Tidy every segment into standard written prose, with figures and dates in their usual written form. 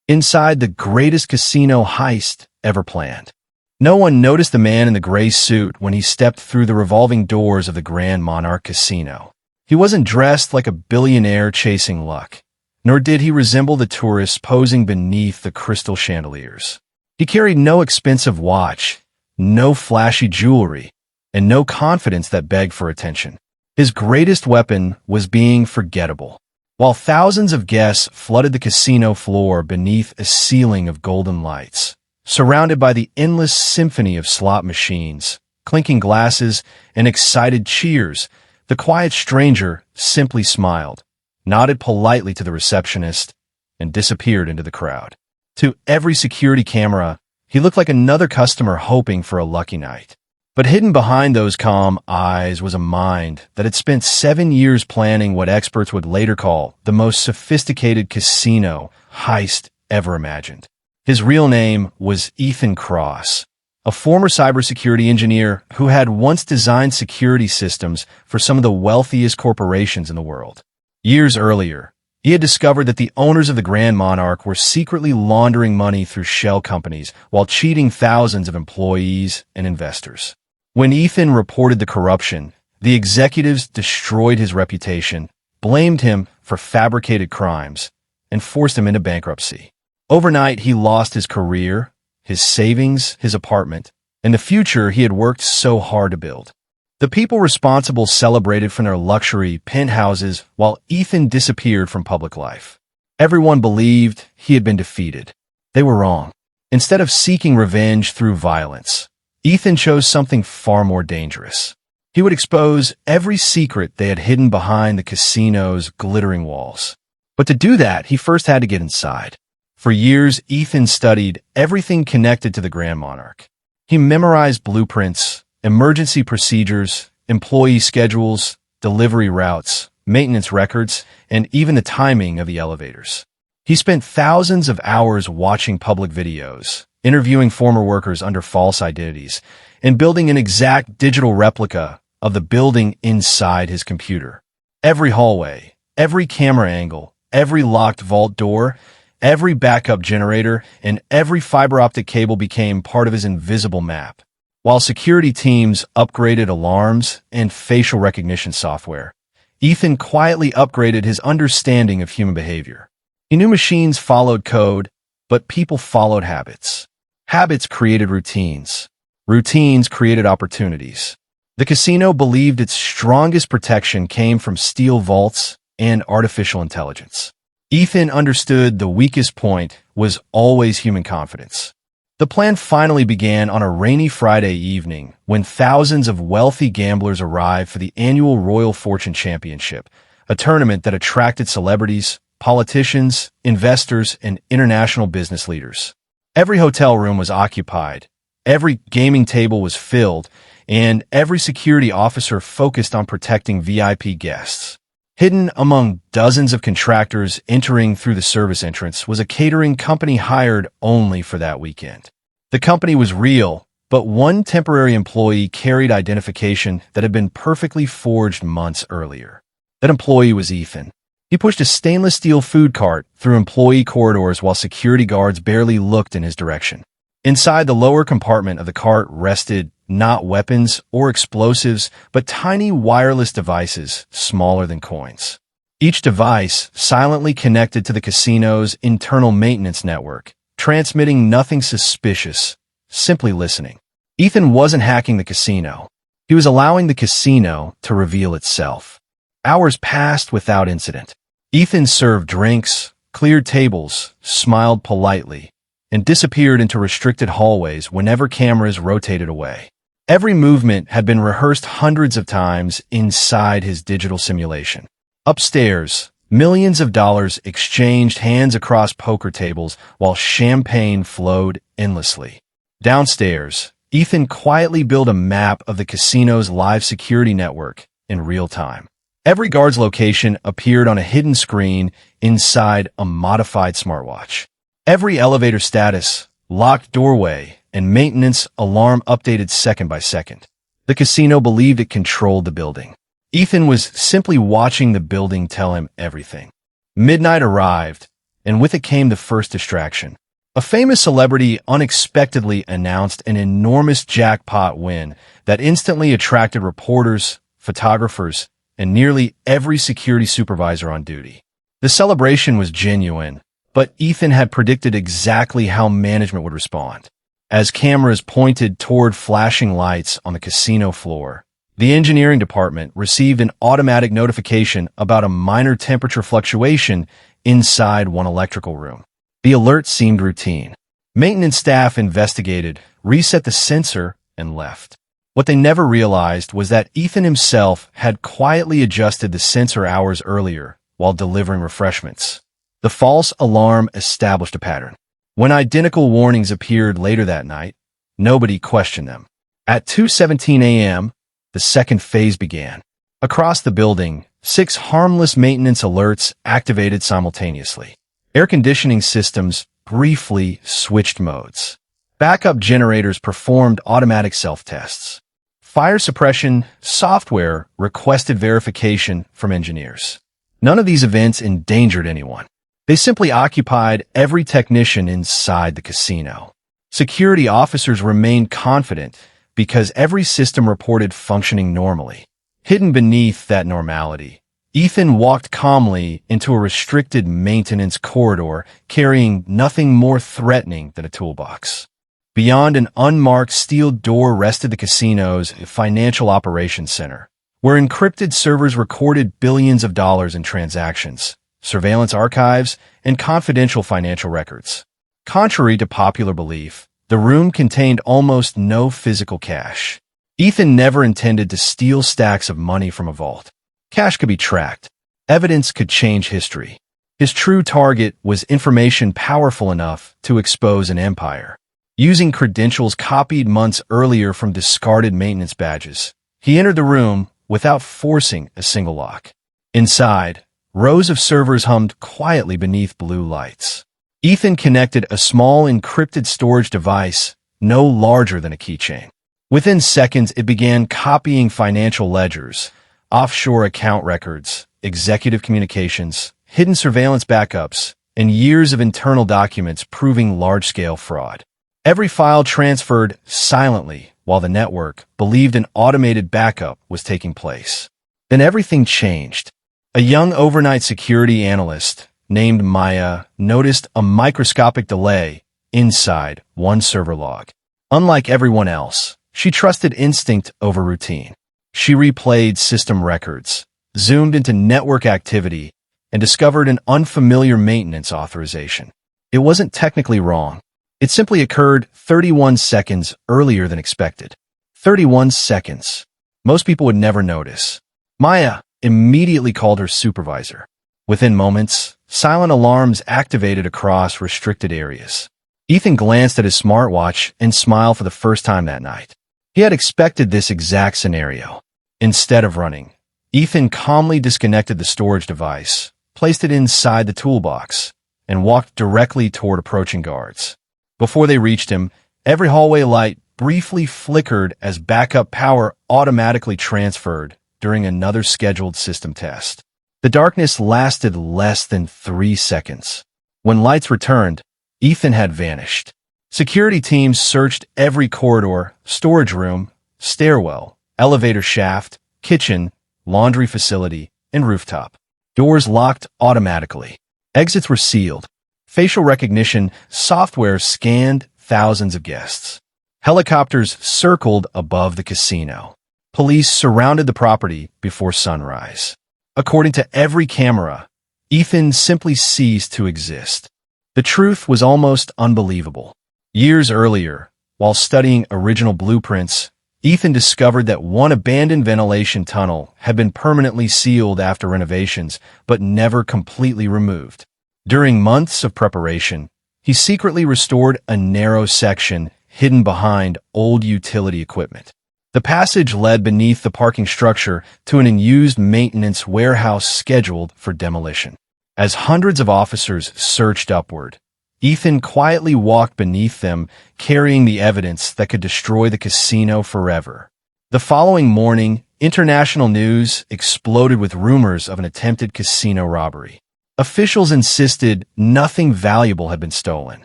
inside the greatest casino heist ever planned. No one noticed the man in the gray suit when he stepped through the revolving doors of the Grand Monarch Casino. He wasn't dressed like a billionaire chasing luck, nor did he resemble the tourists posing beneath the crystal chandeliers. He carried no expensive watch, no flashy jewelry, and no confidence that begged for attention. His greatest weapon was being forgettable. While thousands of guests flooded the casino floor beneath a ceiling of golden lights, surrounded by the endless symphony of slot machines, clinking glasses, and excited cheers, the quiet stranger simply smiled, nodded politely to the receptionist, and disappeared into the crowd. To every security camera, he looked like another customer hoping for a lucky night. But hidden behind those calm eyes was a mind that had spent 7 years planning what experts would later call the most sophisticated casino heist ever imagined. His real name was Ethan Cross, a former cybersecurity engineer who had once designed security systems for some of the wealthiest corporations in the world. Years earlier, he had discovered that the owners of the Grand Monarch were secretly laundering money through shell companies while cheating thousands of employees and investors. When Ethan reported the corruption, the executives destroyed his reputation, blamed him for fabricated crimes, and forced him into bankruptcy. Overnight, he lost his career, his savings, his apartment, and the future he had worked so hard to build. The people responsible celebrated from their luxury penthouses while Ethan disappeared from public life. Everyone believed he had been defeated. They were wrong. Instead of seeking revenge through violence, Ethan chose something far more dangerous. He would expose every secret they had hidden behind the casino's glittering walls. But to do that, he first had to get inside. For years, Ethan studied everything connected to the Grand Monarch. He memorized blueprints, emergency procedures, employee schedules, delivery routes, maintenance records, and even the timing of the elevators. He spent thousands of hours watching public videos, interviewing former workers under false identities, and building an exact digital replica of the building inside his computer. Every hallway, every camera angle, every locked vault door, every backup generator, and every fiber optic cable became part of his invisible map. While security teams upgraded alarms and facial recognition software, Ethan quietly upgraded his understanding of human behavior. He knew machines followed code, but people followed habits. Habits created routines. Routines created opportunities. The casino believed its strongest protection came from steel vaults and artificial intelligence. Ethan understood the weakest point was always human confidence. The plan finally began on a rainy Friday evening when thousands of wealthy gamblers arrived for the annual Royal Fortune Championship, a tournament that attracted celebrities, politicians, investors, and international business leaders. Every hotel room was occupied, every gaming table was filled, and every security officer focused on protecting VIP guests. Hidden among dozens of contractors entering through the service entrance was a catering company hired only for that weekend. The company was real, but one temporary employee carried identification that had been perfectly forged months earlier. That employee was Ethan. He pushed a stainless steel food cart through employee corridors while security guards barely looked in his direction. Inside the lower compartment of the cart rested not weapons or explosives, but tiny wireless devices smaller than coins. Each device silently connected to the casino's internal maintenance network, transmitting nothing suspicious, simply listening. Ethan wasn't hacking the casino. He was allowing the casino to reveal itself. Hours passed without incident. Ethan served drinks, cleared tables, smiled politely, and disappeared into restricted hallways whenever cameras rotated away. Every movement had been rehearsed hundreds of times inside his digital simulation. Upstairs, millions of dollars exchanged hands across poker tables while champagne flowed endlessly. Downstairs, Ethan quietly built a map of the casino's live security network in real time. Every guard's location appeared on a hidden screen inside a modified smartwatch. Every elevator status, locked doorway, and maintenance alarm updated second by second. The casino believed it controlled the building. Ethan was simply watching the building tell him everything. Midnight arrived, and with it came the first distraction. A famous celebrity unexpectedly announced an enormous jackpot win that instantly attracted reporters, photographers, and nearly every security supervisor on duty. The celebration was genuine, but Ethan had predicted exactly how management would respond. As cameras pointed toward flashing lights on the casino floor, the engineering department received an automatic notification about a minor temperature fluctuation inside one electrical room. The alert seemed routine. Maintenance staff investigated, reset the sensor, and left. What they never realized was that Ethan himself had quietly adjusted the sensor hours earlier while delivering refreshments. The false alarm established a pattern. When identical warnings appeared later that night, nobody questioned them. At 2:17 a.m., the second phase began. Across the building, 6 harmless maintenance alerts activated simultaneously. Air conditioning systems briefly switched modes. Backup generators performed automatic self-tests. Fire suppression software requested verification from engineers. None of these events endangered anyone. They simply occupied every technician inside the casino. Security officers remained confident because every system reported functioning normally. Hidden beneath that normality, Ethan walked calmly into a restricted maintenance corridor, carrying nothing more threatening than a toolbox. Beyond an unmarked steel door rested the casino's financial operations center, where encrypted servers recorded billions of dollars in transactions, surveillance archives, and confidential financial records. Contrary to popular belief, the room contained almost no physical cash. Ethan never intended to steal stacks of money from a vault. Cash could be tracked. Evidence could change history. His true target was information powerful enough to expose an empire. Using credentials copied months earlier from discarded maintenance badges, he entered the room without forcing a single lock. Inside, rows of servers hummed quietly beneath blue lights. Ethan connected a small encrypted storage device no larger than a keychain. Within seconds, it began copying financial ledgers, offshore account records, executive communications, hidden surveillance backups, and years of internal documents proving large-scale fraud. Every file transferred silently while the network believed an automated backup was taking place. Then everything changed. A young overnight security analyst named Maya noticed a microscopic delay inside one server log. Unlike everyone else, she trusted instinct over routine. She replayed system records, zoomed into network activity, and discovered an unfamiliar maintenance authorization. It wasn't technically wrong. It simply occurred 31 seconds earlier than expected. 31 seconds. Most people would never notice. Maya immediately called her supervisor. Within moments, silent alarms activated across restricted areas. Ethan glanced at his smartwatch and smiled for the first time that night. He had expected this exact scenario. Instead of running, Ethan calmly disconnected the storage device, placed it inside the toolbox, and walked directly toward approaching guards. Before they reached him, every hallway light briefly flickered as backup power automatically transferred during another scheduled system test. The darkness lasted less than 3 seconds. When lights returned, Ethan had vanished. Security teams searched every corridor, storage room, stairwell, elevator shaft, kitchen, laundry facility, and rooftop. Doors locked automatically. Exits were sealed. Facial recognition software scanned thousands of guests. Helicopters circled above the casino. Police surrounded the property before sunrise. According to every camera, Ethan simply ceased to exist. The truth was almost unbelievable. Years earlier, while studying original blueprints, Ethan discovered that one abandoned ventilation tunnel had been permanently sealed after renovations, but never completely removed. During months of preparation, he secretly restored a narrow section hidden behind old utility equipment. The passage led beneath the parking structure to an unused maintenance warehouse scheduled for demolition. As hundreds of officers searched upward, Ethan quietly walked beneath them, carrying the evidence that could destroy the casino forever. The following morning, international news exploded with rumors of an attempted casino robbery. Officials insisted nothing valuable had been stolen.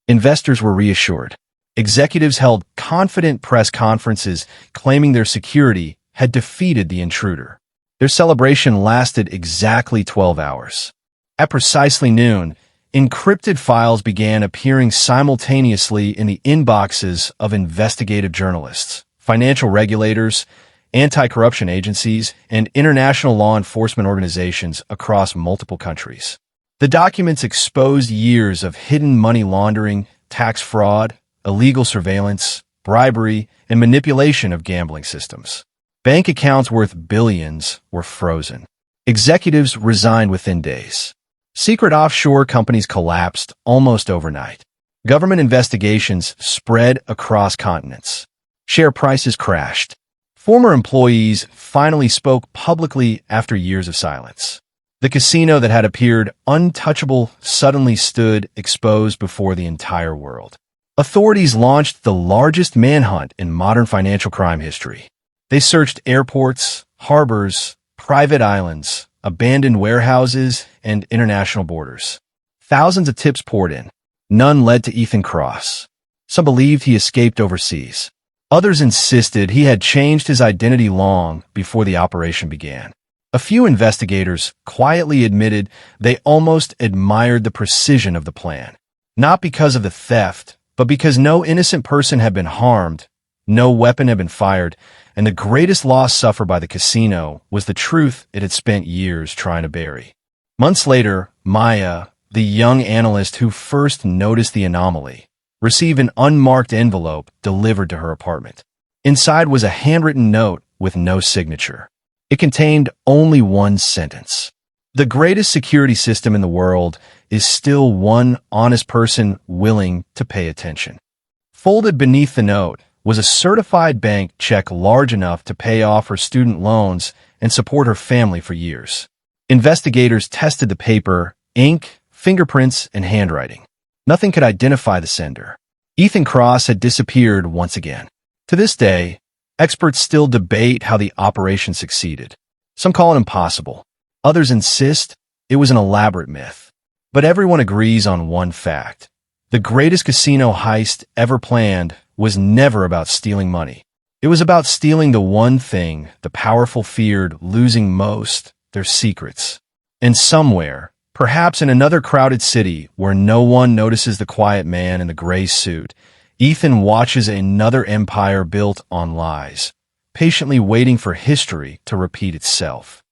Investors were reassured. Executives held confident press conferences claiming their security had defeated the intruder. Their celebration lasted exactly 12 hours. At precisely noon, encrypted files began appearing simultaneously in the inboxes of investigative journalists, financial regulators, anti-corruption agencies, and international law enforcement organizations across multiple countries. The documents exposed years of hidden money laundering, tax fraud, illegal surveillance, bribery, and manipulation of gambling systems. Bank accounts worth billions were frozen. Executives resigned within days. Secret offshore companies collapsed almost overnight. Government investigations spread across continents. Share prices crashed. Former employees finally spoke publicly after years of silence. The casino that had appeared untouchable suddenly stood exposed before the entire world. Authorities launched the largest manhunt in modern financial crime history. They searched airports, harbors, private islands, abandoned warehouses, and international borders. Thousands of tips poured in. None led to Ethan Cross. Some believed he escaped overseas. Others insisted he had changed his identity long before the operation began. A few investigators quietly admitted they almost admired the precision of the plan. Not because of the theft, but because no innocent person had been harmed, no weapon had been fired, and the greatest loss suffered by the casino was the truth it had spent years trying to bury. Months later, Maya, the young analyst who first noticed the anomaly, received an unmarked envelope delivered to her apartment. Inside was a handwritten note with no signature. It contained only one sentence. The greatest security system in the world is still one honest person willing to pay attention. Folded beneath the note was a certified bank check large enough to pay off her student loans and support her family for years. Investigators tested the paper, ink, fingerprints, and handwriting. Nothing could identify the sender. Ethan Cross had disappeared once again. To this day, experts still debate how the operation succeeded. Some call it impossible. Others insist it was an elaborate myth. But everyone agrees on one fact. The greatest casino heist ever planned was never about stealing money. It was about stealing the one thing the powerful feared losing most, their secrets. And somewhere, perhaps in another crowded city where no one notices the quiet man in the gray suit, Ethan watches another empire built on lies, patiently waiting for history to repeat itself.